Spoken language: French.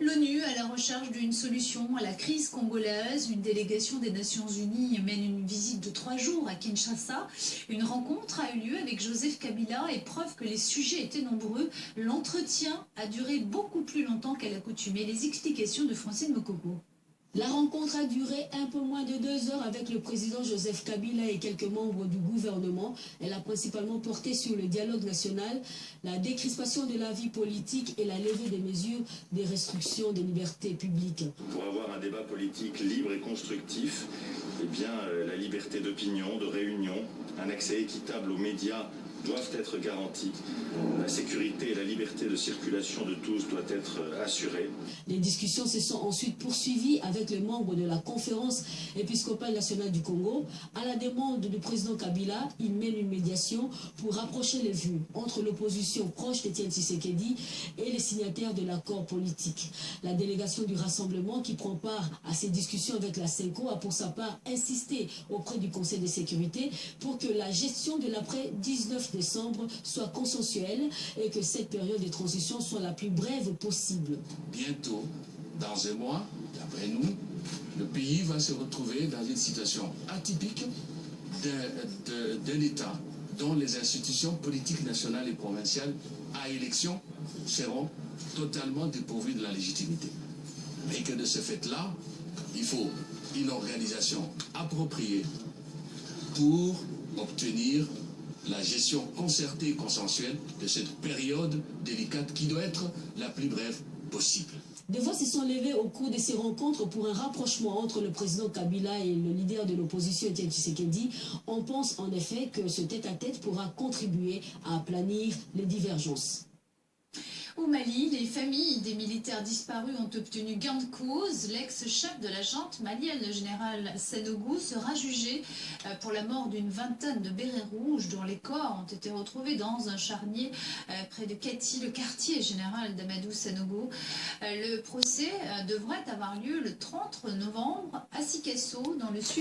L'ONU à la recherche d'une solution à la crise congolaise. Une délégation des Nations Unies mène une visite de 3 jours à Kinshasa. Une rencontre a eu lieu avec Joseph Kabila et preuve que les sujets étaient nombreux. L'entretien a duré beaucoup plus longtemps qu'à l'accoutumée. Les explications de Francine Mokoko. La rencontre a duré un peu moins de 2 heures avec le président Joseph Kabila et quelques membres du gouvernement. Elle a principalement porté sur le dialogue national, la décrispation de la vie politique et la levée des mesures des restrictions des libertés publiques. Pour avoir un débat politique libre et constructif, la liberté d'opinion, de réunion, un accès équitable aux médias doivent être garantis. La sécurité et la liberté de circulation de tous doivent être assurées. Les discussions se sont ensuite poursuivies avec les membres de la conférence épiscopale nationale du Congo. À la demande du président Kabila, il mène une médiation pour rapprocher les vues entre l'opposition proche d'Étienne Tshisekedi et les signataires de l'accord politique. La délégation du Rassemblement qui prend part à ces discussions avec la CENCO a pour sa part insisté auprès du Conseil de sécurité pour que la gestion de l'après-19 décembre soit consensuelle et que cette période de transition soit la plus brève possible. Bientôt, dans un mois, d'après nous, le pays va se retrouver dans une situation atypique d'un État dont les institutions politiques nationales et provinciales à élection seront totalement dépourvues de la légitimité. Et que de ce fait-là, il faut une organisation appropriée pour obtenir la gestion concertée et consensuelle de cette période délicate qui doit être la plus brève possible. Des voix se sont levées au cours de ces rencontres pour un rapprochement entre le président Kabila et le leader de l'opposition Étienne Tshisekedi. On pense en effet que ce tête-à-tête pourra contribuer à aplanir les divergences. Au Mali, les familles des militaires disparus ont obtenu gain de cause. L'ex-chef de la junte malienne, le général Sanogo, sera jugé pour la mort d'une vingtaine de bérets rouges dont les corps ont été retrouvés dans un charnier près de Kati, le quartier général d'Amadou Sanogo. Le procès devrait avoir lieu le 30 novembre à Sikasso, dans le sud.